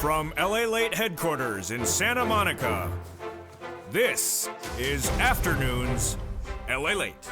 From LALATE headquarters in Santa Monica, this is Afternoons LALATE.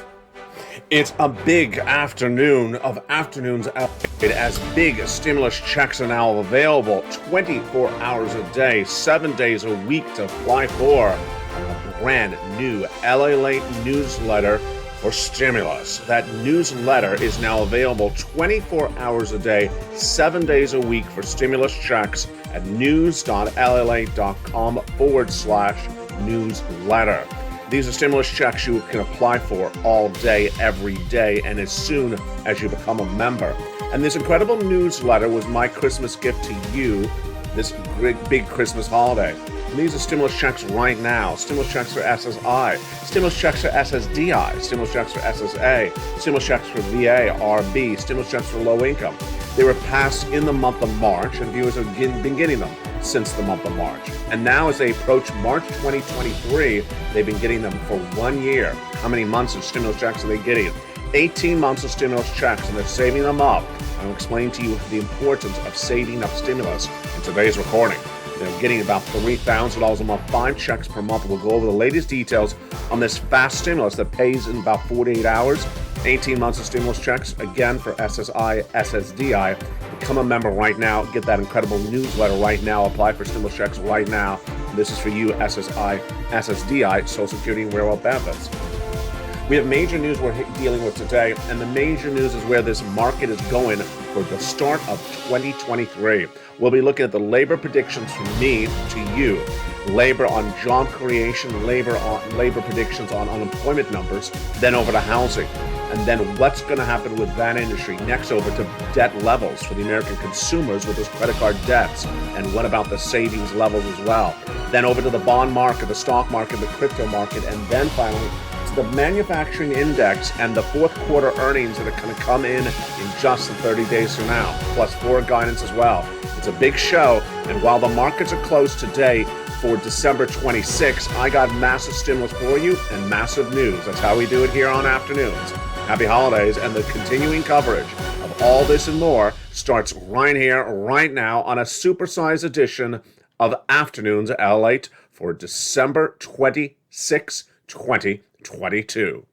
It's a big afternoon of Afternoons LALATE as big stimulus checks are now available 24 hours a day, 7 days a week to apply for a brand new LALATE newsletter for stimulus. That newsletter is now available 24 hours a day, 7 days a week for stimulus checks at news.lalate.com/newsletter. These are stimulus checks you can apply for all day, every day, and as soon as you become a member. And this incredible newsletter was my Christmas gift to you this big Christmas holiday. And these are stimulus checks right now. Stimulus checks for SSI, stimulus checks for SSDI, stimulus checks for SSA, stimulus checks for VA, RB, stimulus checks for low income. They were passed in the month of March, and viewers have been getting them since the month of March. And now as they approach March 2023, they've been getting them for 1 year. How many months of stimulus checks are they getting? 18 months of stimulus checks, and they're saving them up. I'll explain to you the importance of saving up stimulus in today's recording. They're getting about $3,000 a month, 5 checks per month. We'll go over the latest details on this fast stimulus that pays in about 48 hours. 18 months of stimulus checks, again for SSI, SSDI. Become a member right now. Get that incredible newsletter right now. Apply for stimulus checks right now. This is for you, SSI, SSDI, Social Security and Railroad benefits. We have major news we're dealing with today, and the major news is where this market is going for the start of 2023. We'll be looking at the labor predictions from me to you. Labor on job creation, labor predictions on unemployment numbers, then over to housing. And then what's going to happen with that industry. Next over to debt levels for the American consumers with those credit card debts. And what about the savings levels as well? Then over to the bond market, the stock market, the crypto market, and then finally to the manufacturing index and the fourth quarter earnings that are going to come in just 30 days from now, plus forward guidance as well. It's a big show, and while the markets are closed today for December 26th, I got massive stimulus for you and massive news. That's how we do it here on Afternoons. Happy holidays, and the continuing coverage of all this and more starts right here, right now, on a supersized edition of Afternoons LALATE for December 26, 2022.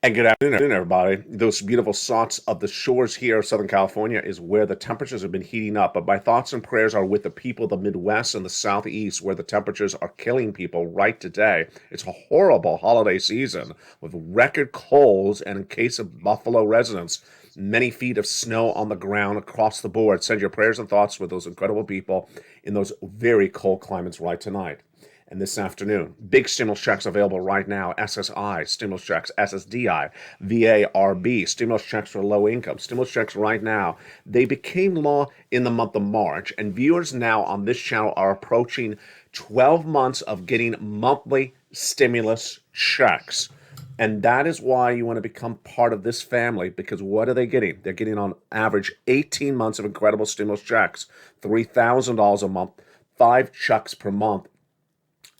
And good afternoon, everybody. Those beautiful thoughts of the shores here of Southern California is where the temperatures have been heating up. But my thoughts and prayers are with the people of the Midwest and the Southeast, where the temperatures are killing people right today. It's a horrible holiday season with record colds, and in case of Buffalo residents, many feet of snow on the ground across the board. Send your prayers and thoughts with those incredible people in those very cold climates right tonight. And this afternoon, big stimulus checks available right now. SSI, stimulus checks, SSDI, VA, RB, stimulus checks for low income, stimulus checks right now. They became law in the month of March, and viewers now on this channel are approaching 12 months of getting monthly stimulus checks. And that is why you want to become part of this family, because what are they getting? They're getting on average 18 months of incredible stimulus checks, $3,000 a month, 5 checks per month.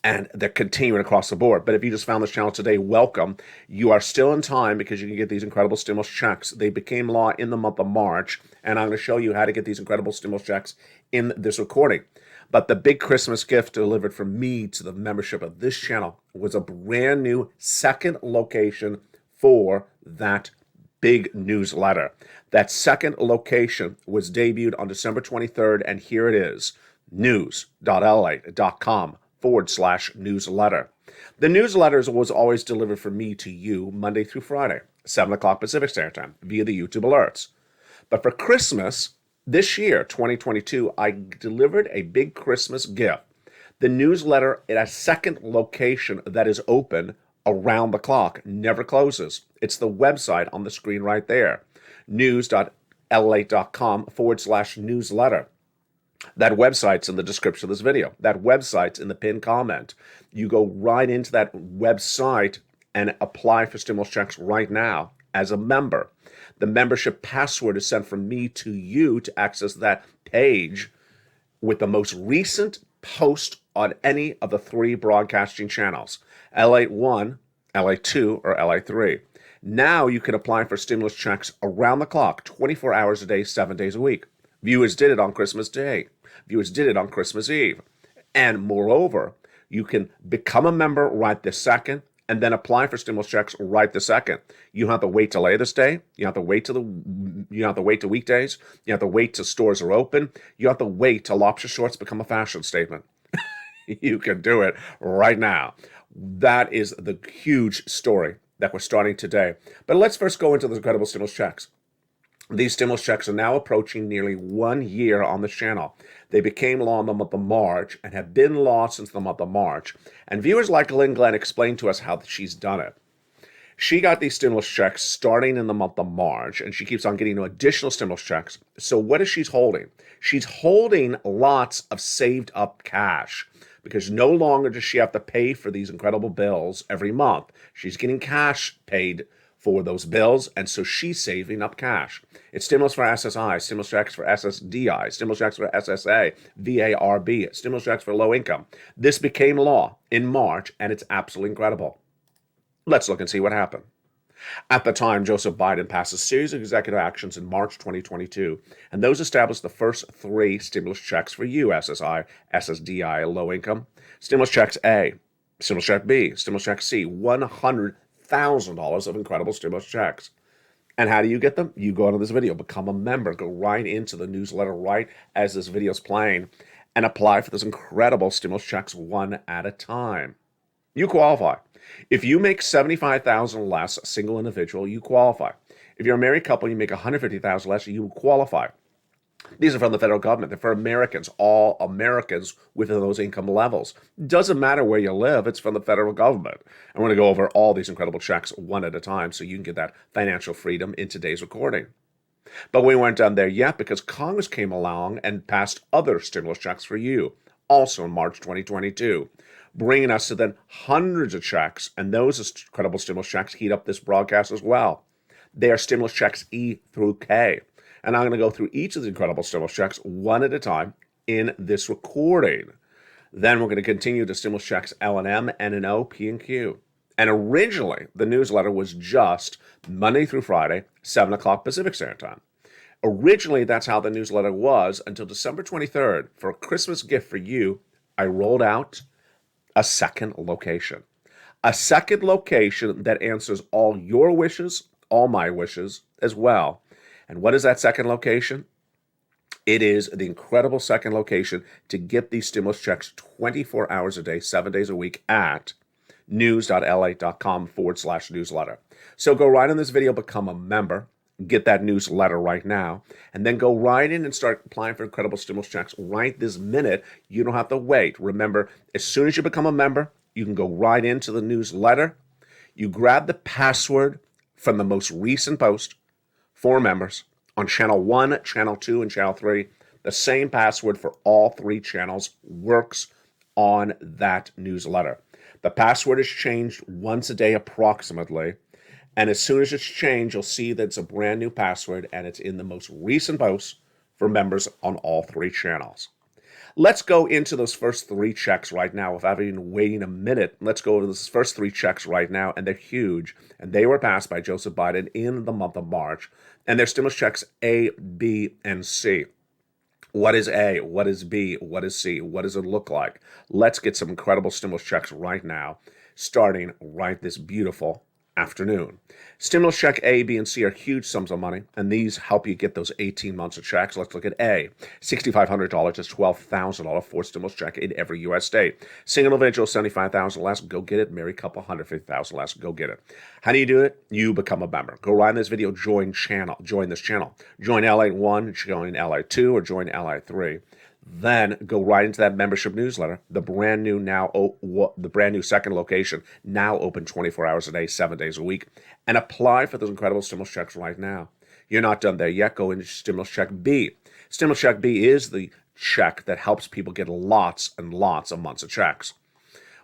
And they're continuing across the board. But if you just found this channel today, welcome. You are still in time because you can get these incredible stimulus checks. They became law in the month of March, and I'm going to show you how to get these incredible stimulus checks in this recording. But the big Christmas gift delivered from me to the membership of this channel was a brand new second location for that big newsletter. That second location was debuted on December 23rd, and here it is, news.lalate.com/newsletter. The newsletter was always delivered from me to you Monday through Friday, 7 o'clock Pacific Standard Time, via the YouTube alerts. But for Christmas this year, 2022, I delivered a big Christmas gift. The newsletter at a second location that is open around the clock, never closes. It's the website on the screen right there, news.lalate.com LALATE.com/newsletter. That website's in the description of this video. That website's in the pinned comment. You go right into that website and apply for stimulus checks right now as a member. The membership password is sent from me to you to access that page with the most recent post on any of the 3 broadcasting channels, LATE 1, LATE 2, or LATE 3. Now you can apply for stimulus checks around the clock, 24 hours a day, 7 days a week. Viewers did it on Christmas Day. Viewers did it on Christmas Eve. And moreover, you can become a member right this second and then apply for stimulus checks right this second. You don't have to wait till this day. You don't have to wait till weekdays. You don't have to wait till stores are open. You don't have to wait till lobster shorts become a fashion statement. You can do it right now. That is the huge story that we're starting today. But let's first go into the incredible stimulus checks. These stimulus checks are now approaching nearly 1 year on the channel. They became law in the month of March and have been law since the month of March. And viewers like Lynn Glenn explained to us how she's done it. She got these stimulus checks starting in the month of March, and she keeps on getting additional stimulus checks. So what is she holding? She's holding lots of saved up cash because no longer does she have to pay for these incredible bills every month. She's getting cash paid for those bills, and so she's saving up cash. It's stimulus for SSI, stimulus checks for SSDI, stimulus checks for SSA, VARB, stimulus checks for low income. This became law in March, and it's absolutely incredible. Let's look and see what happened. At the time, Joseph Biden passed a series of executive actions in March 2022, and those established the first 3 stimulus checks for you, SSI, SSDI, low income. Stimulus checks A, stimulus check B, stimulus check C, $100,000 of incredible stimulus checks. And how do you get them? You go into this video, become a member, go right into the newsletter right as this video is playing, and apply for those incredible stimulus checks one at a time. You qualify. If you make $75,000 less, a single individual, you qualify. If you're a married couple, you make $150,000 less, you qualify. These are from the federal government. They're for Americans, all Americans within those income levels. Doesn't matter where you live, it's from the federal government. I'm going to go over all these incredible checks one at a time so you can get that financial freedom in today's recording. But we weren't done there yet because Congress came along and passed other stimulus checks for you, also in March 2022, bringing us to then hundreds of checks, and those incredible stimulus checks heat up this broadcast as well. They are stimulus checks E through K. And I'm going to go through each of the incredible stimulus checks one at a time in this recording. Then we're going to continue to stimulus checks L and M, N and O, P and Q. And originally, the newsletter was just Monday through Friday, 7 o'clock Pacific Standard Time. Originally, that's how the newsletter was until December 23rd. For a Christmas gift for you, I rolled out a second location. A second location that answers all your wishes, all my wishes as well. And what is that second location? It is the incredible second location to get these stimulus checks 24 hours a day, 7 days a week at news.la.com/newsletter. So go right in this video, become a member, get that newsletter right now, and then go right in and start applying for incredible stimulus checks right this minute. You don't have to wait. Remember, as soon as you become a member, you can go right into the newsletter. You grab the password from the most recent post for members on channel 1, channel 2, and channel 3. The same password for all 3 channels works on that newsletter. The password is changed once a day approximately. And as soon as it's changed, you'll see that it's a brand new password and it's in the most recent posts for members on all 3 channels. Let's go into those first 3 checks right now without even waiting a minute. Let's go to those first 3 checks right now, and they're huge. And they were passed by Joseph Biden in the month of March. And they're stimulus checks A, B, and C. What is A? What is B? What is C? What does it look like? Let's get some incredible stimulus checks right now, starting right this beautiful afternoon. Stimulus check A, B, and C are huge sums of money, and these help you get those 18 months of checks. Let's look at A. $6,500 is $12,000 for stimulus check in every U.S. state. Single individual, $75,000 less, go get it. Married couple, $150,000 less, go get it. How do you do it? You become a member. Go right in this video, join this channel. Join LATE 1, join LATE 2, or join LATE 3. Then go right into that membership newsletter, the brand new the brand new second location, now open 24 hours a day, 7 days a week, and apply for those incredible stimulus checks right now. You're not done there yet. Go into Stimulus Check B. Stimulus Check B is the check that helps people get lots and lots of months of checks.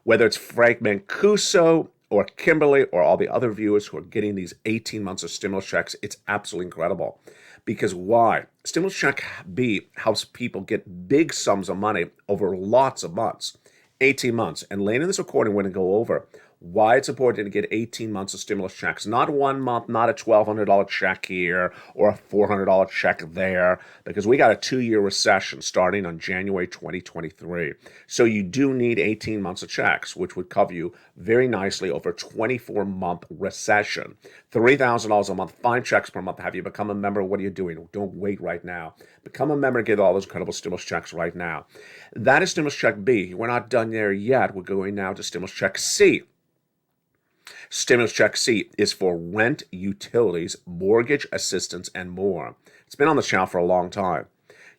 Whether it's Frank Mancuso or Kimberly or all the other viewers who are getting these 18 months of stimulus checks, it's absolutely incredible. Because why? Stimulus Check B helps people get big sums of money over lots of months, 18 months. And later in this recording, we're going to go over why it's important to get 18 months of stimulus checks. Not 1 month, not a $1,200 check here or a $400 check there, because we got a 2-year recession starting on January 2023. So you do need 18 months of checks, which would cover you very nicely over a 24-month recession. $3,000 a month, 5 checks per month. Have you become a member? What are you doing? Don't wait right now. Become a member and get all those incredible stimulus checks right now. That is Stimulus Check B. We're not done there yet. We're going now to Stimulus Check C. Stimulus Check C is for rent, utilities, mortgage assistance, and more. It's been on the channel for a long time.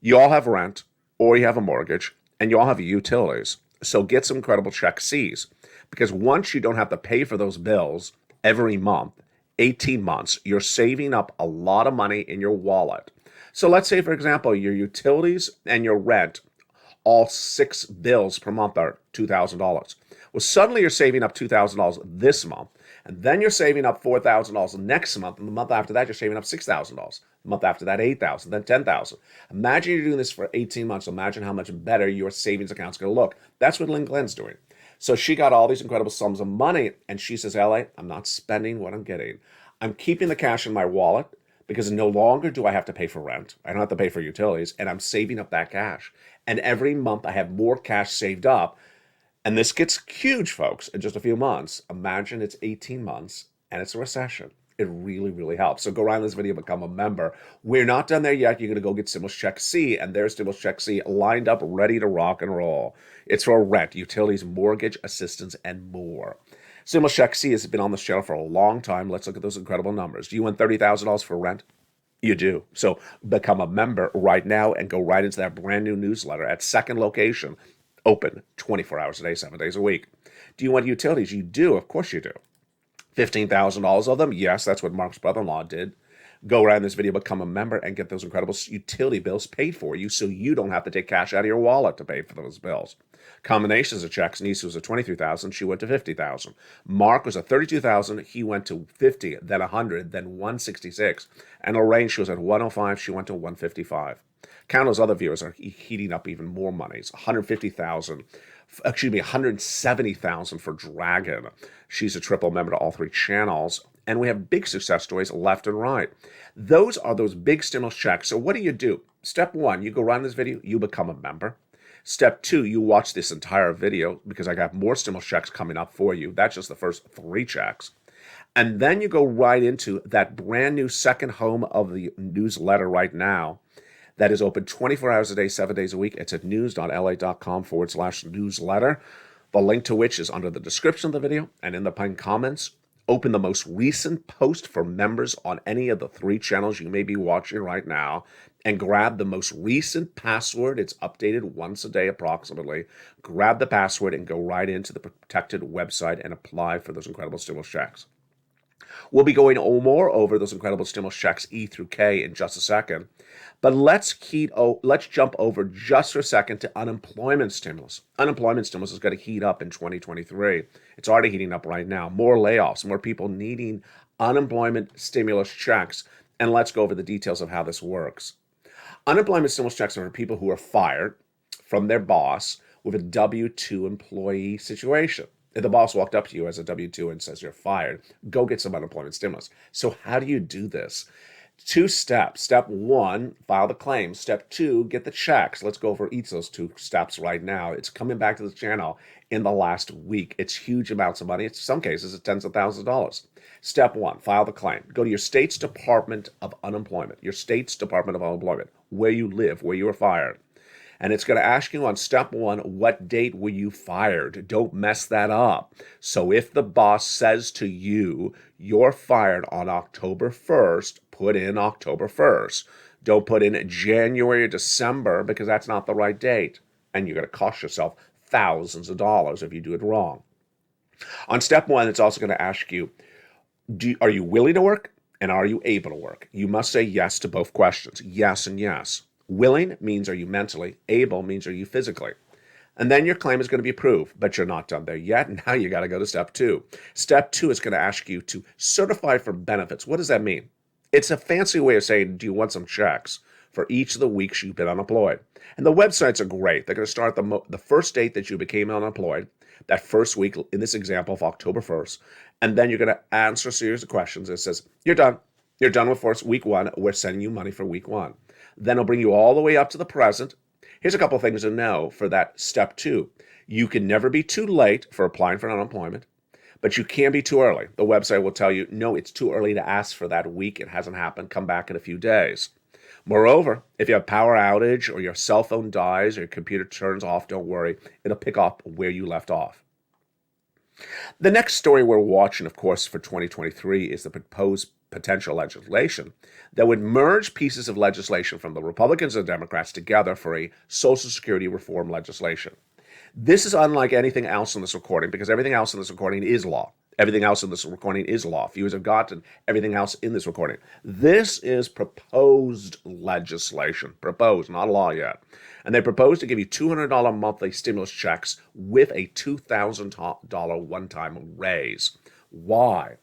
You all have rent, or you have a mortgage, and you all have utilities. So get some incredible Check Cs, because once you don't have to pay for those bills every month, 18 months, you're saving up a lot of money in your wallet. So let's say, for example, your utilities and your rent, all 6 bills per month are $2,000. Well, suddenly you're saving up $2,000 this month, and then you're saving up $4,000 next month, and the month after that, you're saving up $6,000. The month after that, $8,000, then $10,000. Imagine you're doing this for 18 months. Imagine how much better your savings account's going to look. That's what Lynn Glenn's doing. So she got all these incredible sums of money, and she says, LA, I'm not spending what I'm getting. I'm keeping the cash in my wallet, because no longer do I have to pay for rent. I don't have to pay for utilities, and I'm saving up that cash. And every month I have more cash saved up. And this gets huge, folks, in just a few months. Imagine it's 18 months and it's a recession. It really, really helps. So go around this video, become a member. We're not done there yet. You're going to go get Stimulus Check C, and there's Stimulus Check C lined up, ready to rock and roll. It's for rent, utilities, mortgage assistance, and more. Stimulus Check C has been on this channel for a long time. Let's look at those incredible numbers. Do you want $30,000 for rent? You do. So become a member right now and go right into that brand new newsletter at second location, open 24 hours a day, 7 days a week. Do you want utilities? You do. Of course you do. $15,000 of them? Yes, that's what Mark's brother-in-law did. Go around this video, become a member, and get those incredible utility bills paid for you so you don't have to take cash out of your wallet to pay for those bills. Combinations of checks. Niece was at $23,000. She went to $50,000. Mark was at $32,000. He went to $50,000, then $100,000, then $166,000. And Lorraine, she was at $105,000. She went to $155,000. Countless other viewers are heating up even more money. It's $150,000. Excuse me, $170,000 for Dragon. She's a triple member to all 3 channels. And we have big success stories left and right. Those are those big stimulus checks. So what do? Step 1, you go around this video, you become a member. Step 2, you watch this entire video because I got more stimulus checks coming up for you. That's just the first 3 checks. And then you go right into that brand new second home of the newsletter right now. That is open 24 hours a day, 7 days a week. It's at news.la.com/newsletter. The link to which is under the description of the video and in the pinned comments. Open the most recent post for members on any of the 3 channels you may be watching right now and grab the most recent password. It's updated once a day approximately. Grab the password and go right into the protected website and apply for those incredible stimulus checks. We'll be going more over those incredible stimulus checks E through K in just a second. But let's jump over just for a second to unemployment stimulus. Unemployment stimulus is going to heat up in 2023. It's already heating up right now. More layoffs, more people needing unemployment stimulus checks. And let's go over the details of how this works. Unemployment stimulus checks are for people who are fired from their boss with a W-2 employee situation. If the boss walked up to you as a W-2 and says you're fired, go get some unemployment stimulus. So how do you do this? 2 steps. Step 1, file the claim. Step 2, get the checks. Let's go over each of those 2 steps right now. It's coming back to the channel in the last week. It's huge amounts of money. In some cases, it's tens of thousands of dollars. Step 1, file the claim. Go to your state's Department of Unemployment, where you live, where you were fired. And it's going to ask you on step 1, what date were you fired? Don't mess that up. So if the boss says to you, you're fired on October 1st, put in October 1st. Don't put in January or December because that's not the right date. And you're going to cost yourself thousands of dollars if you do it wrong. On step 1, it's also going to ask you, are you willing to work and are you able to work? You must say yes to both questions, yes and yes. Willing means are you mentally, able means are you physically. And then your claim is going to be approved, but you're not done there yet. Now you got to go to step 2. Step 2 is going to ask you to certify for benefits. What does that mean? It's a fancy way of saying, do you want some checks for each of the weeks you've been unemployed? And the websites are great. They're going to start the first date that you became unemployed, that first week, in this example of October 1st, and then you're going to answer a series of questions. It says, you're done. You're done with week 1. We're sending you money for week 1. Then it'll bring you all the way up to the present. Here's a couple of things to know for that step 2. You can never be too late for applying for unemployment, but you can be too early. The website will tell you, no, it's too early to ask for that week. It hasn't happened. Come back in a few days. Moreover, if you have power outage or your cell phone dies or your computer turns off, don't worry. It'll pick up where you left off. The next story we're watching, of course, for 2023 is the proposed potential legislation that would merge pieces of legislation from the Republicans and Democrats together for a Social Security reform legislation. This is unlike anything else in this recording because everything else in this recording is law. Everything else in this recording is law. Viewers have gotten everything else in this recording. This is proposed legislation. Proposed, not law yet. And they propose to give you $200 monthly stimulus checks with a $2,000 one-time raise. Why?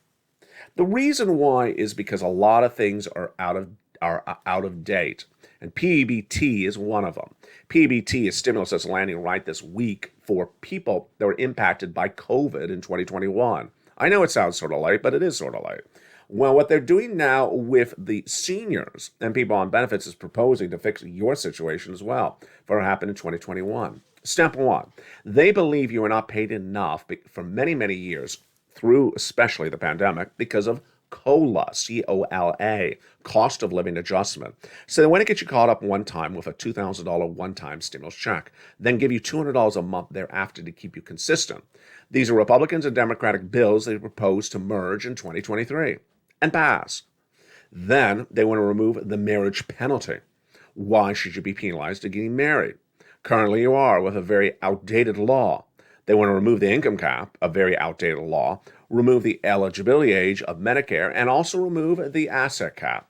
The reason why is because a lot of things are out of date. And PEBT is one of them. PEBT is stimulus that's landing right this week for people that were impacted by COVID in 2021. I know it sounds sort of late, but it is sort of late. Well, what they're doing now with the seniors and people on benefits is proposing to fix your situation as well for what happened in 2021. Step 1, they believe you are not paid enough for many, many years through especially the pandemic because of COLA, C-O-L-A, cost of living adjustment. So they want to get you caught up one time with a $2,000 one-time stimulus check, then give you $200 a month thereafter to keep you consistent. These are Republicans and Democratic bills they propose to merge in 2023 and pass. Then they want to remove the marriage penalty. Why should you be penalized for getting married? Currently you are with a very outdated law. They want to remove the income cap, a very outdated law, remove the eligibility age of Medicare, and also remove the asset cap.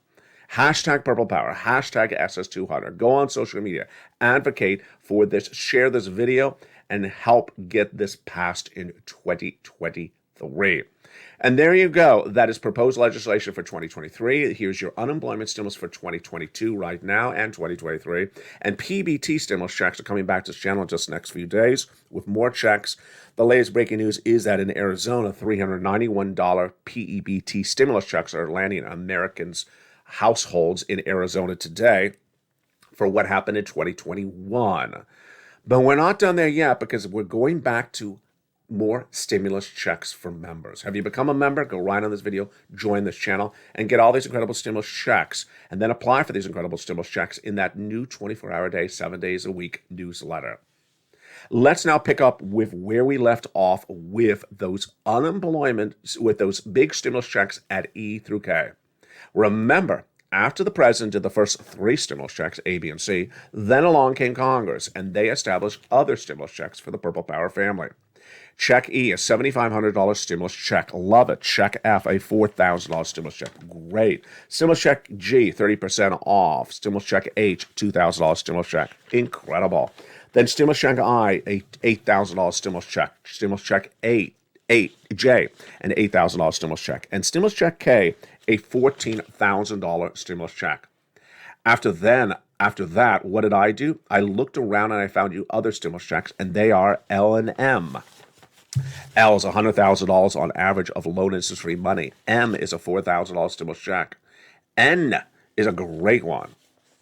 Hashtag Purple Power, hashtag SS200. Go on social media, advocate for this, share this video, and help get this passed in 2023. And there you go. That is proposed legislation for 2023. Here's your unemployment stimulus for 2022 right now and 2023. And PBT stimulus checks are coming back to this channel in just the next few days with more checks. The latest breaking news is that in Arizona, $391 PEBT stimulus checks are landing in Americans' households in Arizona today for what happened in 2021. But we're not done there yet because we're going back to more stimulus checks for members. Have you become a member? Go right on this video, join this channel, and get all these incredible stimulus checks, and then apply for these incredible stimulus checks in that new 24-hour day, 7 days a week newsletter. Let's now pick up with where we left off with those unemployment, with those big stimulus checks at E through K. Remember, after the president did the first 3 stimulus checks, A, B, and C, then along came Congress, and they established other stimulus checks for the Purple Power family. Check E, a $7,500 stimulus check. Love it. Check F, a $4,000 stimulus check. Great. Stimulus check G, 30% off. Stimulus check H, $2,000 stimulus check. Incredible. Then stimulus check I, a $8,000 stimulus check. Stimulus check J, an $8,000 stimulus check. And stimulus check K, a $14,000 stimulus check. After that, what did I do? I looked around and I found you other stimulus checks, and they are L and M. L is $100,000 on average of loan interest-free money. M is a $4,000 stimulus check. N is a great one.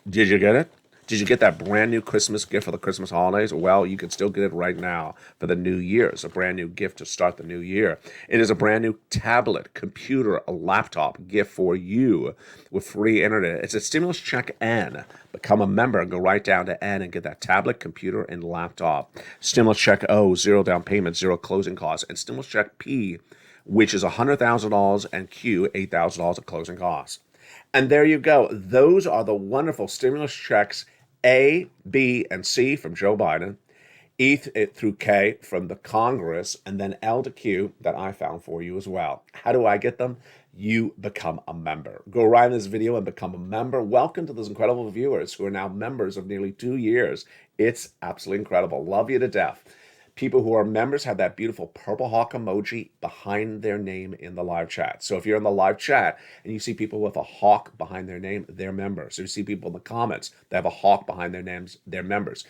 Did you get it? Did you get that brand new Christmas gift for the Christmas holidays? Well, you can still get it right now for the new year. It's a brand new gift to start the new year. It is a brand new tablet, computer, a laptop gift for you with free internet. It's a stimulus check N. Become a member. Go right down to N and get that tablet, computer, and laptop. Stimulus check O, 0 down payment, 0 closing costs. And stimulus check P, which is $100,000, and Q, $8,000 of closing costs. And there you go. Those are the wonderful stimulus checks A, B, and C from Joe Biden, E through K from the Congress, and then L to Q that I found for you as well. How do I get them? You become a member. Go right in this video and become a member. Welcome to those incredible viewers who are now members of nearly 2 years. It's absolutely incredible. Love you to death. People who are members have that beautiful purple hawk emoji behind their name in the live chat. So if you're in the live chat and you see people with a hawk behind their name, they're members. So you see people in the comments that have a hawk behind their names, they're members.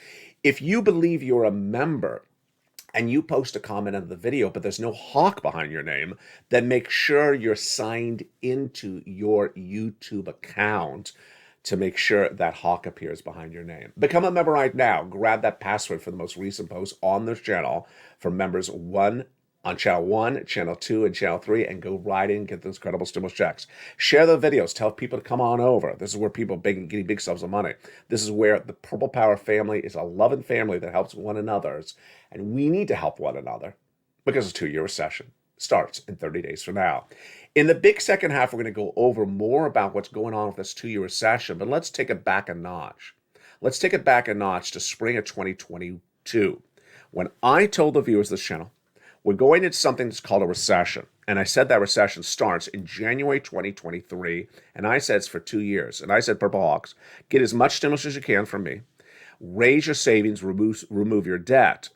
If you believe you're a member and you post a comment under the video, but there's no hawk behind your name, then make sure you're signed into your YouTube account to make sure that hawk appears behind your name. Become a member right now. Grab that password for the most recent post on this channel for members on channel 1, channel 2, and channel 3, and go right in and get those incredible stimulus checks. Share the videos. Tell people to come on over. This is where people are getting big sums of money. This is where the Purple Power family is a loving family that helps one another, and we need to help one another because a 2-year recession starts in 30 days from now. In the big second half, we're going to go over more about what's going on with this 2-year recession, but let's take it back a notch. Let's take it back a notch to spring of 2022. When I told the viewers of this channel, we're going into something that's called a recession. And I said that recession starts in January 2023. And I said it's for 2 years. And I said, Purple Hawks, get as much stimulus as you can from me. Raise your savings, remove your debt.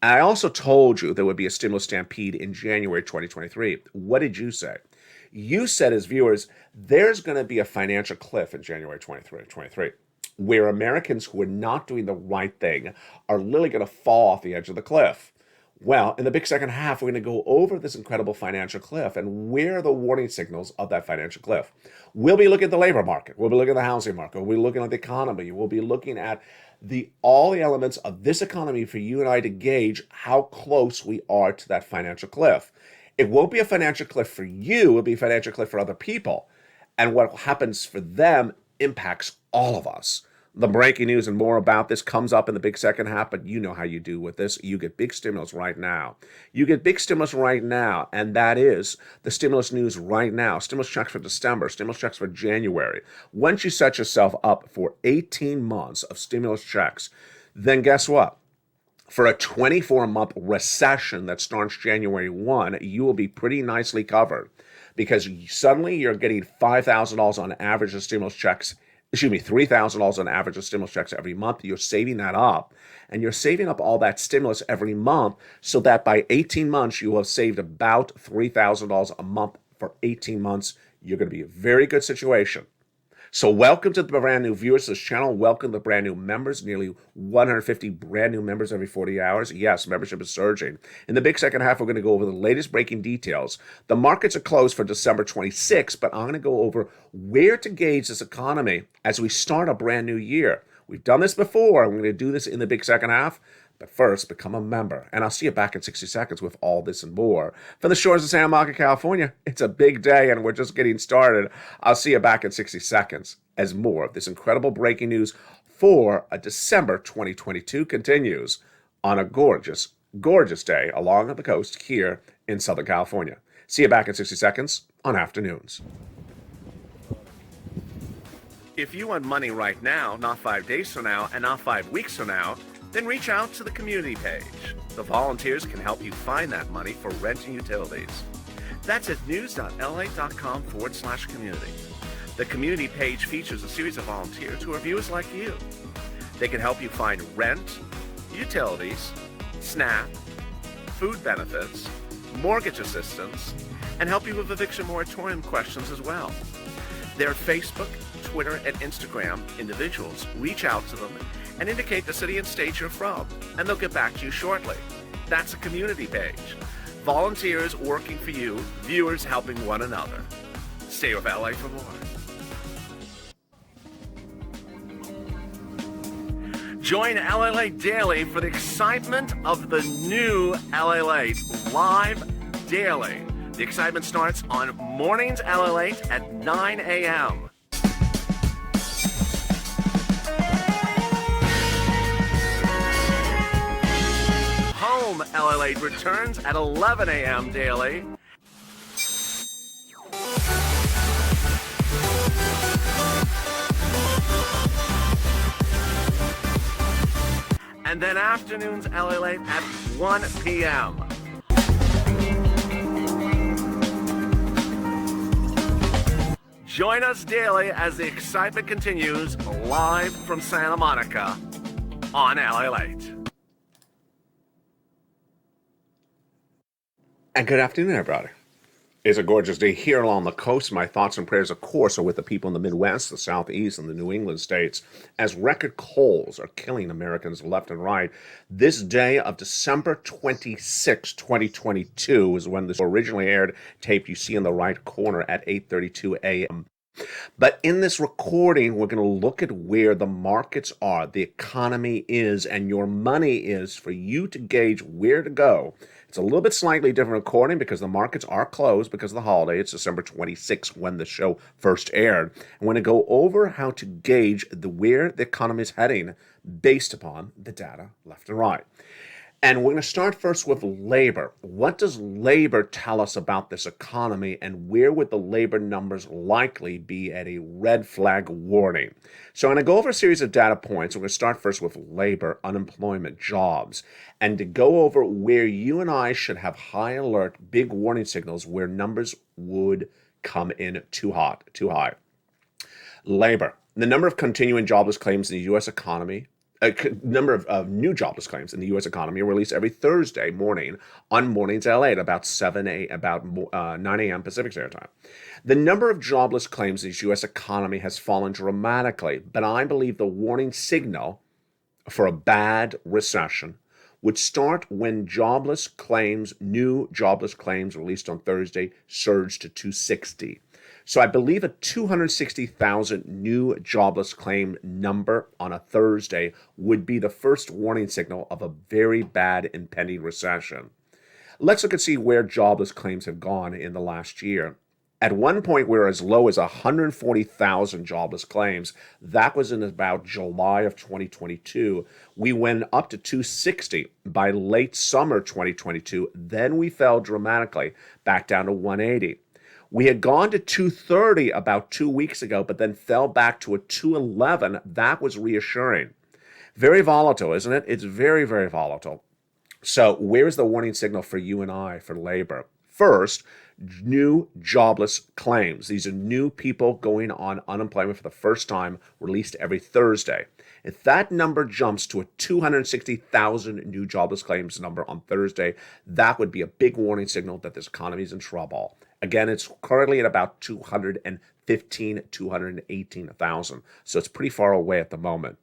I also told you there would be a stimulus stampede in January 2023. What did you say? You said, as viewers, there's going to be a financial cliff in January 2023, where Americans who are not doing the right thing are literally going to fall off the edge of the cliff. Well, in the big second half, we're going to go over this incredible financial cliff and where are the warning signals of that financial cliff. We'll be looking at the labor market. We'll be looking at the housing market. We'll be looking at the economy. We'll be looking at all the elements of this economy for you and I to gauge how close we are to that financial cliff. It won't be a financial cliff for you. It'll be a financial cliff for other people. And what happens for them impacts all of us. The breaking news and more about this comes up in the big second half, but you know how you do with this. You get big stimulus right now. You get big stimulus right now, and that is the stimulus news right now. Stimulus checks for December, stimulus checks for January. Once you set yourself up for 18 months of stimulus checks, then guess what? For a 24-month recession that starts January 1, you will be pretty nicely covered because suddenly you're getting $5,000 on average of stimulus checks. $3,000 on average of stimulus checks every month. You're saving that up, and you're saving up all that stimulus every month so that by 18 months, you will have saved about $3,000 a month for 18 months. You're going to be in a very good situation. So welcome to the brand new viewers to this channel. Welcome to the brand new members, nearly 150 brand new members every 40 hours. Yes, membership is surging. In the big second half, we're going to go over the latest breaking details. The markets are closed for December 26th, but I'm going to go over where to gauge this economy as we start a brand new year. We've done this before. I'm going to do this in the big second half. But first, become a member. And I'll see you back in 60 seconds with all this and more. From the shores of Santa Monica, California, it's a big day and we're just getting started. I'll see you back in 60 seconds as more of this incredible breaking news for a December 2022 continues on a gorgeous, gorgeous day along the coast here in Southern California. See you back in 60 seconds on Afternoons. If you want money right now, not 5 days from now, and not 5 weeks from now, then reach out to the community page. The volunteers can help you find that money for rent and utilities. That's at news.lalate.com/community. The community page features a series of volunteers who are viewers like you. They can help you find rent, utilities, SNAP, food benefits, mortgage assistance, and help you with eviction moratorium questions as well. Their Facebook, Twitter, and Instagram individuals reach out to them and indicate the city and state you're from, and they'll get back to you shortly. That's a community page. Volunteers working for you, viewers helping one another. Stay with LA for more. Join LALATE Daily for the excitement of the new LALATE live daily. The excitement starts on Mornings LALATE at 9 a.m. Home LALATE returns at 11 a.m. daily. And then afternoons LALATE at 1 p.m. Join us daily as the excitement continues live from Santa Monica on LALATE. And good afternoon, everybody. It's a gorgeous day here along the coast. My thoughts and prayers, of course, are with the people in the Midwest, the Southeast, and the New England states, as record colds are killing Americans left and right. This day of December 26, 2022 is when this originally aired, tape you see in the right corner at 8:32 a.m. But in this recording, we're going to look at where the markets are, the economy is, and your money is for you to gauge where to go. It's a little bit slightly different recording because the markets are closed because of the holiday. It's December 26th when the show first aired. I'm going to go over how to gauge where the economy is heading based upon the data left and right. And we're going to start first with labor. What does labor tell us about this economy, and where would the labor numbers likely be at a red flag warning? So I'm going to go over a series of data points. We're going to start first with labor, unemployment, jobs, and to go over where you and I should have high alert, big warning signals where numbers would come in too high. Labor. The number of continuing jobless claims in the U.S. economy, number of new jobless claims in the U.S. economy are released every Thursday morning on Mornings LA at about 9 a.m. Pacific Standard Time. The number of jobless claims in the U.S. economy has fallen dramatically, but I believe the warning signal for a bad recession would start when new jobless claims released on Thursday surged to 260. So I believe a 260,000 new jobless claim number on a Thursday would be the first warning signal of a very bad impending recession. Let's look and see where jobless claims have gone in the last year. At one point, we were as low as 140,000 jobless claims. That was in about July of 2022. We went up to 260 by late summer 2022. Then we fell dramatically back down to 180. We had gone to 230 about 2 weeks ago, but then fell back to a 211. That was reassuring. Very volatile, isn't it? It's very, very volatile. So where's the warning signal for you and I for labor? First, new jobless claims. These are new people going on unemployment for the first time, released every Thursday. If that number jumps to a 260,000 new jobless claims number on Thursday, that would be a big warning signal that this economy is in trouble. Again, it's currently at about 218,000, so it's pretty far away at the moment.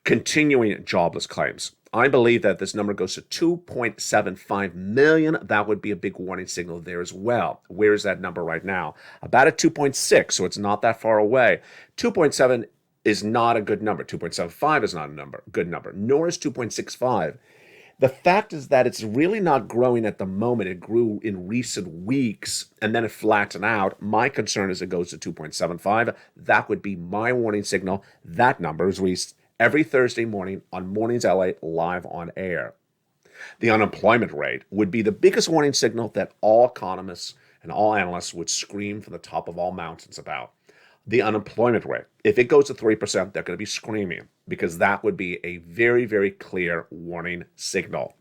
Continuing jobless claims. I believe that this number goes to 2.75 million. That would be a big warning signal there as well. Where is that number right now? About at 2.6, so it's not that far away. 2.7 is not a good number. 2.75 is not a good number, nor is 2.65. The fact is that it's really not growing at the moment. It grew in recent weeks, and then it flattened out. My concern is it goes to 2.75. That would be my warning signal. That number is released every Thursday morning on Mornings LA live on air. The unemployment rate would be the biggest warning signal that all economists and all analysts would scream from the top of all mountains about. The unemployment rate, if it goes to 3%, they're going to be screaming because that would be a very, very clear warning signal.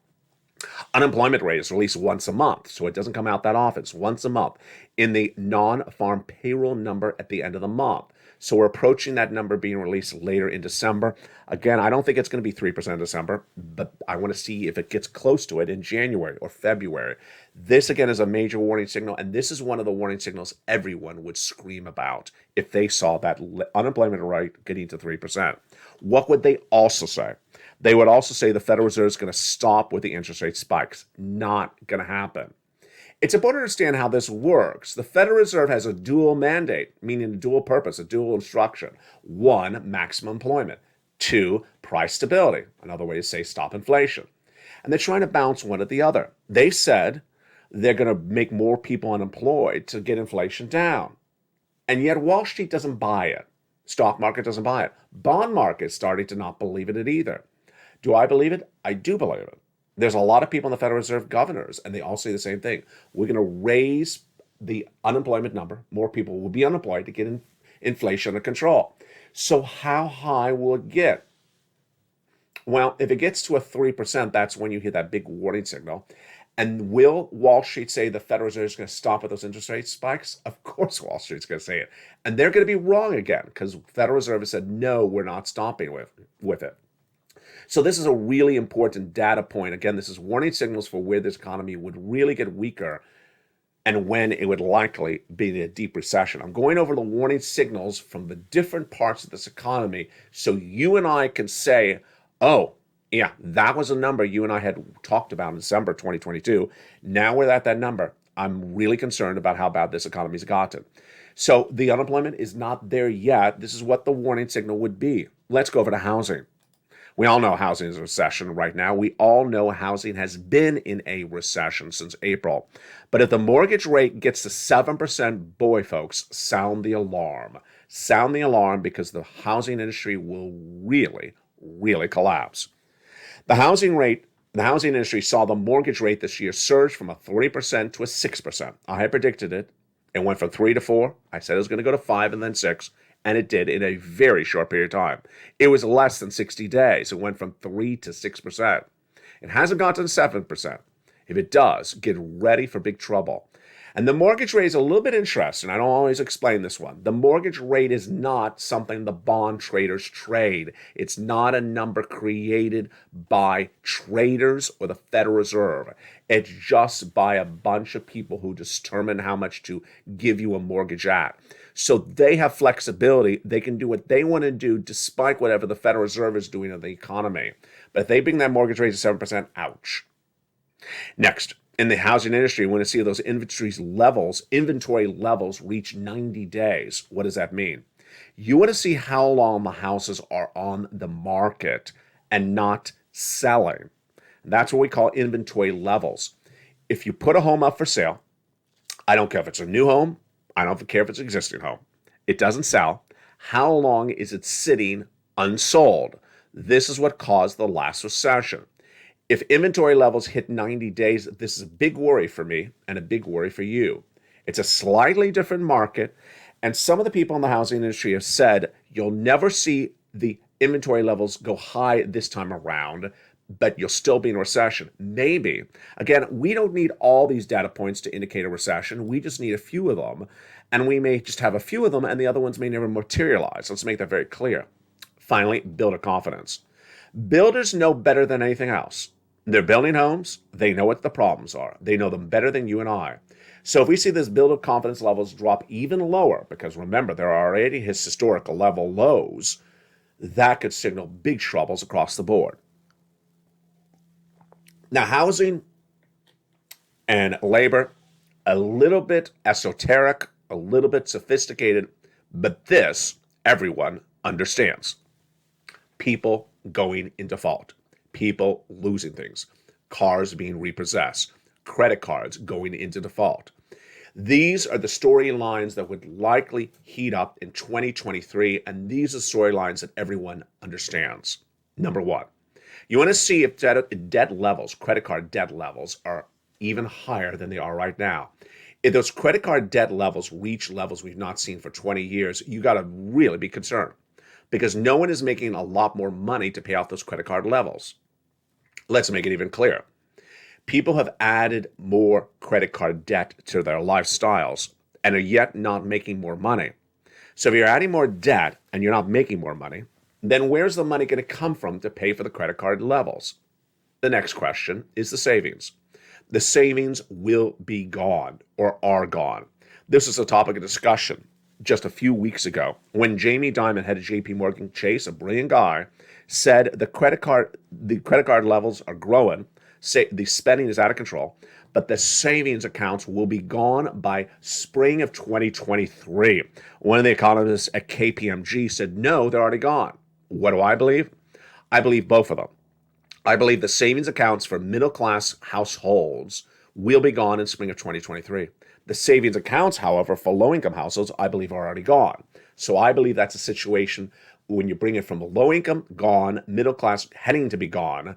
Unemployment rate is released once a month, so it doesn't come out that often. It's once a month in the non-farm payroll number at the end of the month. So we're approaching that number being released later in December. Again, I don't think it's going to be 3% in December, but I want to see if it gets close to it in January or February. This, again, is a major warning signal, and this is one of the warning signals everyone would scream about if they saw that unemployment rate getting to 3%. What would they also say? They would also say the Federal Reserve is going to stop with the interest rate spikes. Not going to happen. It's important to understand how this works. The Federal Reserve has a dual mandate, meaning a dual purpose, a dual instruction. One, maximum employment. Two, price stability, another way to say stop inflation. And they're trying to balance one or the other. They said they're going to make more people unemployed to get inflation down. And yet Wall Street doesn't buy it. Stock market doesn't buy it. Bond market is starting to not believe in it either. Do I believe it? I do believe it. There's a lot of people in the Federal Reserve governors, and they all say the same thing. We're going to raise the unemployment number. More people will be unemployed to get inflation under control. So how high will it get? Well, if it gets to a 3%, that's when you hit that big warning signal. And will Wall Street say the Federal Reserve is going to stop at those interest rate spikes? Of course Wall Street's going to say it. And they're going to be wrong again because Federal Reserve has said, no, we're not stopping with it. So this is a really important data point. Again, this is warning signals for where this economy would really get weaker and when it would likely be in a deep recession. I'm going over the warning signals from the different parts of this economy so you and I can say, oh, yeah, that was a number you and I had talked about in December 2022. Now we're at that number. I'm really concerned about how bad this economy's gotten. So the unemployment is not there yet. This is what the warning signal would be. Let's go over to housing. We all know housing is a recession right now. We all know housing has been in a recession since April. But if the mortgage rate gets to 7%, boy, folks, sound the alarm. Sound the alarm because the housing industry will really, really collapse. The housing industry saw the mortgage rate this year surge from a 3% to a 6%. I had predicted it. It went from 3 to 4. I said it was going to go to 5 and then 6. And it did in a very short period of time. It was less than 60 days. It went from 3 to 6%. It hasn't gotten to 7%. If it does, get ready for big trouble. And the mortgage rate is a little bit interesting. I don't always explain this one. The mortgage rate is not something the bond traders trade. It's not a number created by traders or the Federal Reserve. It's just by a bunch of people who determine how much to give you a mortgage at. So they have flexibility. They can do what they want to do despite whatever the Federal Reserve is doing in the economy. But if they bring that mortgage rate to 7%, ouch. Next, in the housing industry, we want to see those inventory levels reach 90 days. What does that mean? You want to see how long the houses are on the market and not selling. That's what we call inventory levels. If you put a home up for sale, I don't care if it's a new home, I don't care if it's an existing home, it doesn't sell. How long is it sitting unsold? This is what caused the last recession. If inventory levels hit 90 days, this is a big worry for me and a big worry for you. It's a slightly different market, and some of the people in the housing industry have said you'll never see the inventory levels go high this time around, but you'll still be in a recession. Maybe. Again, we don't need all these data points to indicate a recession. We just need a few of them, and we may just have a few of them, and the other ones may never materialize. Let's make that very clear. Finally, builder confidence. Builders know better than anything else. They're building homes. They know what the problems are. They know them better than you and I. So if we see this builder confidence levels drop even lower, because remember, there are already his historical level lows, that could signal big troubles across the board. Now, housing and labor, a little bit esoteric, a little bit sophisticated, but this, everyone understands. People going in default. People losing things, cars being repossessed, credit cards going into default. These are the storylines that would likely heat up in 2023, and these are storylines that everyone understands. Number one, you want to see if debt levels, credit card debt levels, are even higher than they are right now. If those credit card debt levels reach levels we've not seen for 20 years, you got to really be concerned because no one is making a lot more money to pay off those credit card levels. Let's make it even clearer. People have added more credit card debt to their lifestyles and are yet not making more money. So if you're adding more debt and you're not making more money, then where's the money going to come from to pay for the credit card levels? The next question is the savings. The savings will be gone or are gone. This is a topic of discussion just a few weeks ago when Jamie Dimon, head of JP Morgan Chase, a brilliant guy, said the credit card levels are growing, the spending is out of control, but the savings accounts will be gone by spring of 2023. One of the economists at KPMG said, no, they're already gone. What do I believe? I believe both of them. I believe the savings accounts for middle class households will be gone in spring of 2023. The savings accounts, however, for low income households, I believe are already gone. So I believe that's a situation when you bring it from low income, gone, middle class, heading to be gone,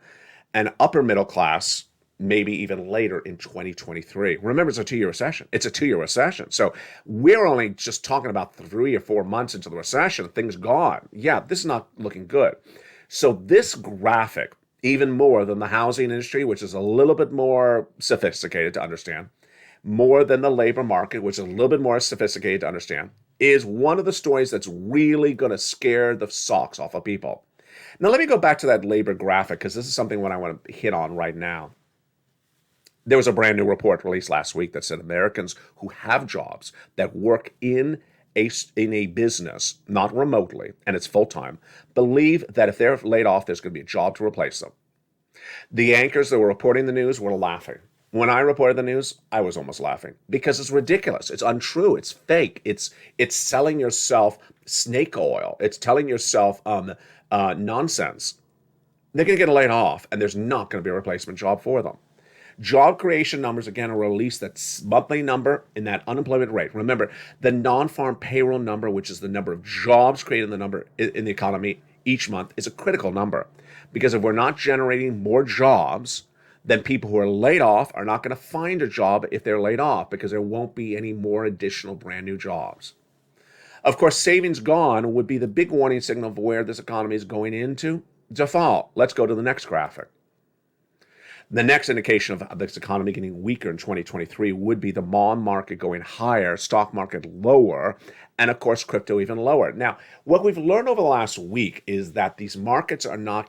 and upper middle class, maybe even later in 2023. Remember, it's a 2-year recession. It's a 2-year recession. So we're only just talking about 3 or 4 months into the recession, things gone. Yeah, this is not looking good. So this graphic, even more than the housing industry, which is a little bit more sophisticated to understand, more than the labor market, which is a little bit more sophisticated to understand, is one of the stories that's really going to scare the socks off of people. Now, let me go back to that labor graphic because this is something what I want to hit on right now. There was a brand new report released last week that said Americans who have jobs that work in a business, not remotely, and it's full-time, believe that if they're laid off, there's going to be a job to replace them. The anchors that were reporting the news were laughing. When I reported the news, I was almost laughing because it's ridiculous. It's untrue. It's fake. It's selling yourself snake oil. It's telling yourself nonsense. They're going to get laid off, and there's not going to be a replacement job for them. Job creation numbers, again, are released. That monthly number in that unemployment rate. Remember, the non-farm payroll number, which is the number of jobs created in the number in the economy each month, is a critical number. Because if we're not generating more jobs, then people who are laid off are not going to find a job if they're laid off because there won't be any more additional brand new jobs. Of course, savings gone would be the big warning signal of where this economy is going into default. Let's go to the next graphic. The next indication of this economy getting weaker in 2023 would be the bond market going higher, stock market lower, and of course, crypto even lower. Now, what we've learned over the last week is that these markets are not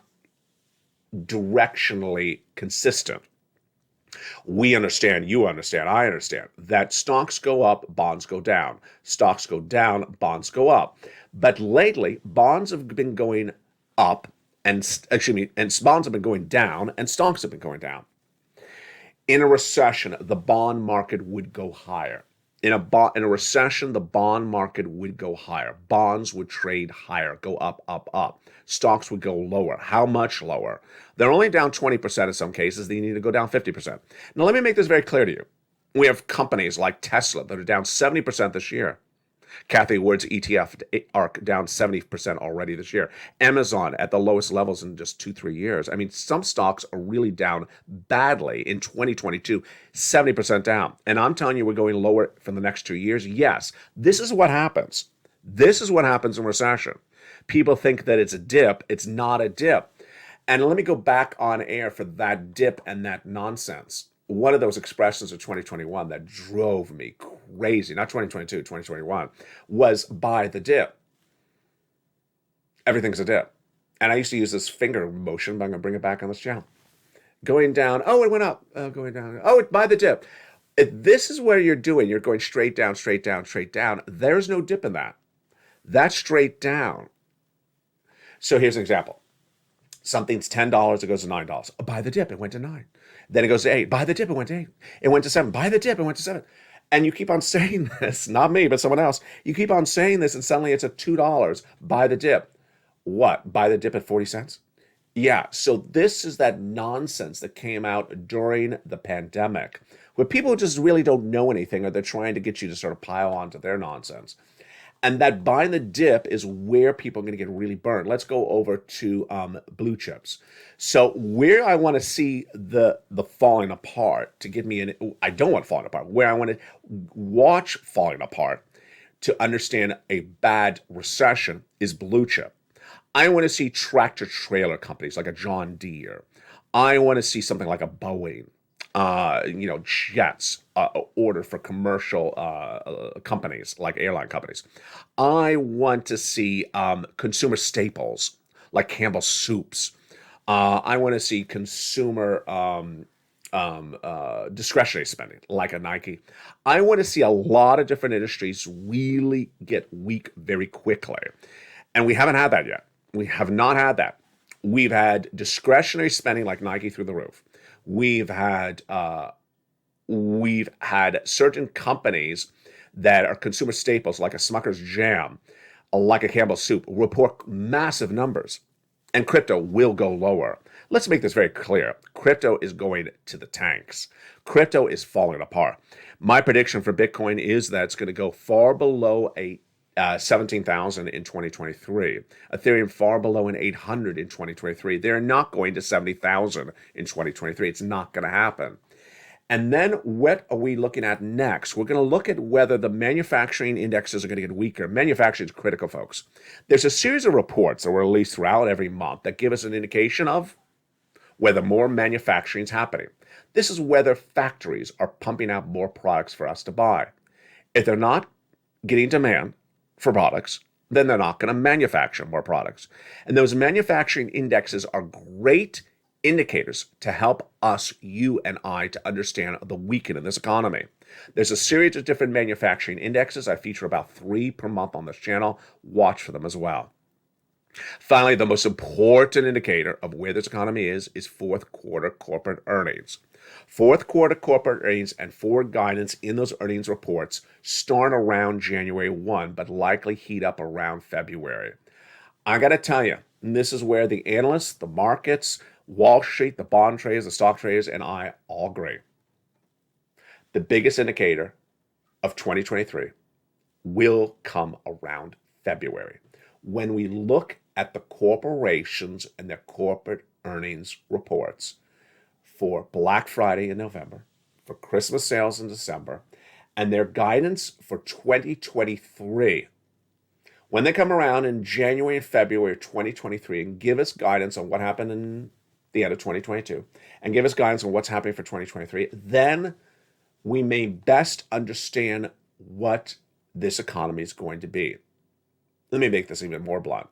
directionally consistent. We understand, you understand, I understand that stocks go up, bonds go down. Stocks go down, bonds go up. But lately, bonds have been going up, and bonds have been going down, and stocks have been going down. In a recession, the bond market would go higher. In a recession, the bond market would go higher. Bonds would trade higher, go up, up, up. Stocks would go lower. How much lower? They're only down 20% in some cases. They need to go down 50%. Now, let me make this very clear to you. We have companies like Tesla that are down 70% this year. Cathie Wood's ETF ARC down 70% already this year. Amazon at the lowest levels in just 2-3 years. I mean, some stocks are really down badly in 2022, 70% down. And I'm telling you, we're going lower for the next 2 years. Yes, this is what happens. This is what happens in recession. People think that it's a dip. It's not a dip. And let me go back on air for that dip and that nonsense. One of those expressions of 2021 that drove me crazy, not 2022, 2021, was buy the dip. Everything's a dip. And I used to use this finger motion, but I'm going to bring it back on this channel. Going down, oh, it went up. Going down, oh, buy the dip. If this is where you're doing, you're going straight down, straight down, straight down. There's no dip in that. That's straight down. So here's an example. Something's $10, it goes to $9. Buy the dip, it went to 9. Then it goes to 8. Buy the dip, it went to 8. It went to 7. Buy the dip, it went to 7. And you keep on saying this, not me, but someone else. You keep on saying this, and suddenly it's at $2. Buy the dip. What? Buy the dip at 40 cents? Yeah, so this is that nonsense that came out during the pandemic, where people just really don't know anything, or they're trying to get you to sort of pile on to their nonsense. And that buying the dip is where people are going to get really burned. Let's go over to blue chips. So where I want to see the falling apart to give me I don't want falling apart. Where I want to watch falling apart to understand a bad recession is blue chip. I want to see tractor trailer companies like a John Deere. I want to see something like a Boeing. Jets order for commercial companies like airline companies. I want to see consumer staples like Campbell's Soups. I want to see consumer discretionary spending like a Nike. I want to see a lot of different industries really get weak very quickly. And we haven't had that yet. We have not had that. We've had discretionary spending like Nike through the roof. We've had certain companies that are consumer staples like a Smucker's Jam like a Campbell's soup, report massive numbers, and crypto will go lower. Let's make this very clear. Crypto is going to the tanks. Crypto is falling apart. My prediction for Bitcoin is that it's going to go far below 17,000 in 2023. Ethereum far below an 800 in 2023. They're not going to 70,000 in 2023. It's not going to happen. And then what are we looking at next? We're going to look at whether the manufacturing indexes are going to get weaker. Manufacturing is critical, folks. There's a series of reports that were released throughout every month that give us an indication of whether more manufacturing is happening. This is whether factories are pumping out more products for us to buy. If they're not getting demand for products, then they're not going to manufacture more products. And those manufacturing indexes are great indicators to help us, you and I, to understand the weakening of this economy. There's a series of different manufacturing indexes. I feature about 3 per month on this channel. Watch for them as well. Finally, the most important indicator of where this economy is fourth quarter corporate earnings. Fourth quarter corporate earnings and forward guidance in those earnings reports start around January 1, but likely heat up around February. I got to tell you, this is where the analysts, the markets, Wall Street, the bond traders, the stock traders, and I all agree. The biggest indicator of 2023 will come around February, when we look at the corporations and their corporate earnings reports for Black Friday in November, for Christmas sales in December, and their guidance for 2023. When they come around in January and February of 2023 and give us guidance on what happened in the end of 2022 and give us guidance on what's happening for 2023, then we may best understand what this economy is going to be. Let me make this even more blunt.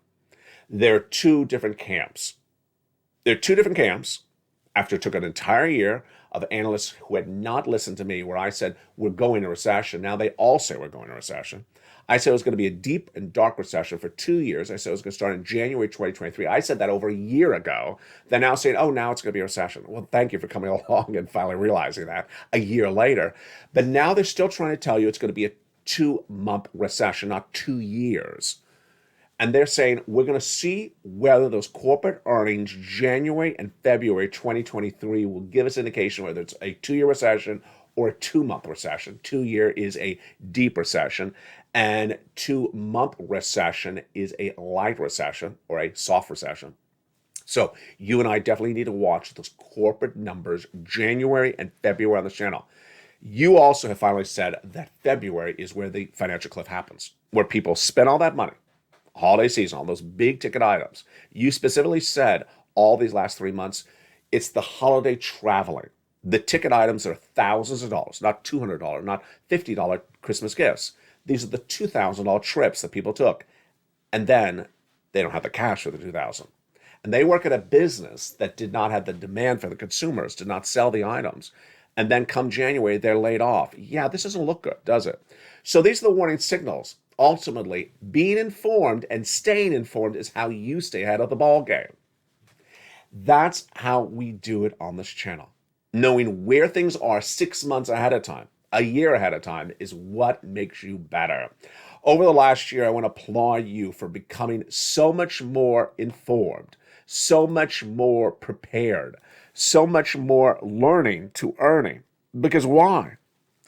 There are 2 different camps. There are 2 different camps after it took an entire year of analysts who had not listened to me where I said, we're going to recession. Now they all say we're going to recession. I said it was going to be a deep and dark recession for 2 years. I said it was going to start in January 2023. I said that over a year ago. They're now saying, oh, now it's going to be a recession. Well, thank you for coming along and finally realizing that a year later. But now they're still trying to tell you it's going to be a 2-month recession, not 2 years. And they're saying we're going to see whether those corporate earnings, January and February 2023, will give us indication whether it's a 2-year recession or a 2-month recession. 2-year is a deep recession, and 2-month recession is a light recession or a soft recession. So you and I definitely need to watch those corporate numbers, January and February on this channel. You also have finally said that February is where the financial cliff happens, where people spend all that money. Holiday season, all those big ticket items. You specifically said all these last 3 months, it's the holiday traveling. The ticket items that are thousands of dollars, not $200, not $50 Christmas gifts. These are the $2,000 trips that people took. And then they don't have the cash for the $2,000. And they work at a business that did not have the demand for the consumers, did not sell the items. And then come January, they're laid off. Yeah, this doesn't look good, does it? So these are the warning signals. Ultimately, being informed and staying informed is how you stay ahead of the ball game. That's how we do it on this channel. Knowing where things are 6 months ahead of time, a year ahead of time, is what makes you better. Over the last year, I want to applaud you for becoming so much more informed, so much more prepared, so much more learning to earning. Because why?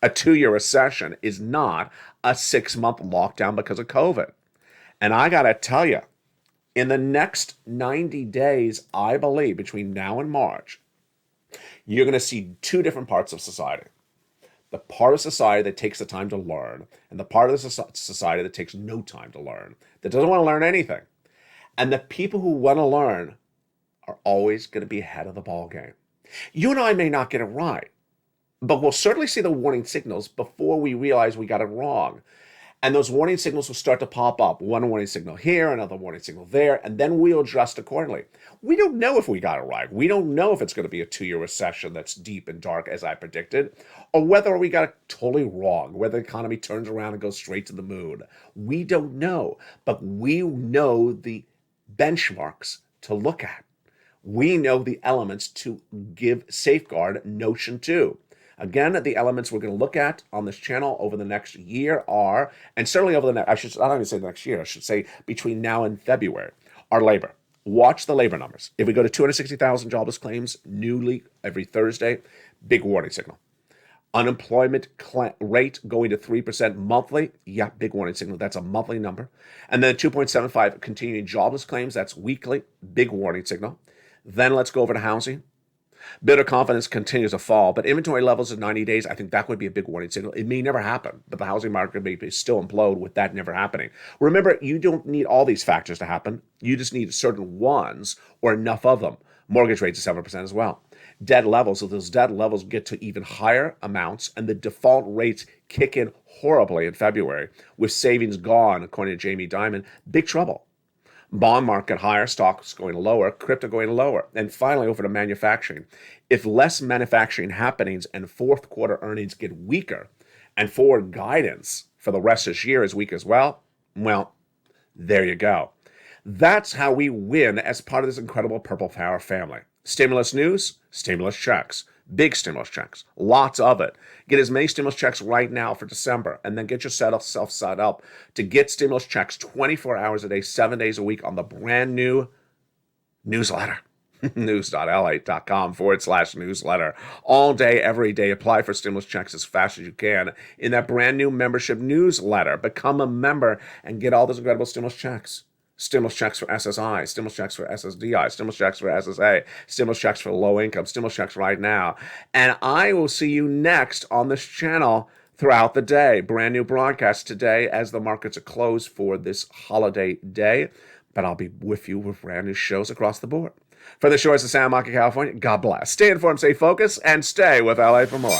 A 2-year recession is not a 6-month lockdown because of COVID. And I got to tell you, in the next 90 days, I believe between now and March, you're going to see 2 different parts of society. The part of society that takes the time to learn, and the part of the society that takes no time to learn, that doesn't want to learn anything. And the people who want to learn are always going to be ahead of the ball game. You and I may not get it right, but we'll certainly see the warning signals before we realize we got it wrong. And those warning signals will start to pop up. One warning signal here, another warning signal there, and then we'll adjust accordingly. We don't know if we got it right. We don't know if it's going to be a 2-year recession that's deep and dark as I predicted, or whether we got it totally wrong, whether the economy turns around and goes straight to the moon. We don't know, but we know the benchmarks to look at. We know the elements to give safeguard notion to. Again, the elements we're going to look at on this channel over the next year are, and certainly over the next, I don't even say the next year, I should say between now and February, are labor. Watch the labor numbers. If we go to 260,000 jobless claims newly every Thursday, big warning signal. Unemployment rate going to 3% monthly. Yeah, big warning signal. That's a monthly number. And then 2.75 continuing jobless claims. That's weekly. Big warning signal. Then let's go over to housing. Builder confidence continues to fall, but inventory levels at 90 days, I think that would be a big warning signal. It may never happen, but the housing market may still implode with that never happening. Remember, you don't need all these factors to happen. You just need certain ones or enough of them. Mortgage rates at 7% as well. Debt levels, so those debt levels get to even higher amounts, and the default rates kick in horribly in February, with savings gone, according to Jamie Dimon. Big trouble. Bond market higher, stocks going lower, crypto going lower. And finally, over to manufacturing. If less manufacturing happenings and fourth quarter earnings get weaker, and forward guidance for the rest of this year is weak as well, there you go. That's how we win as part of this incredible Purple Power family. Stimulus news, stimulus checks. Big stimulus checks, lots of it. Get as many stimulus checks right now for December, and then get yourself set up to get stimulus checks 24 hours a day, 7 days a week on the brand new newsletter. news.lalate.com/newsletter. All day, every day. Apply for stimulus checks as fast as you can in that brand new membership newsletter. Become a member and get all those incredible stimulus checks. Stimulus checks for SSI, stimulus checks for SSDI, stimulus checks for SSA, stimulus checks for low income, stimulus checks right now. And I will see you next on this channel throughout the day. Brand new broadcast today as the markets are closed for this holiday day. But I'll be with you with brand new shows across the board. From the shores of Santa Monica, California, God bless. Stay informed, stay focused, and stay with LA for more.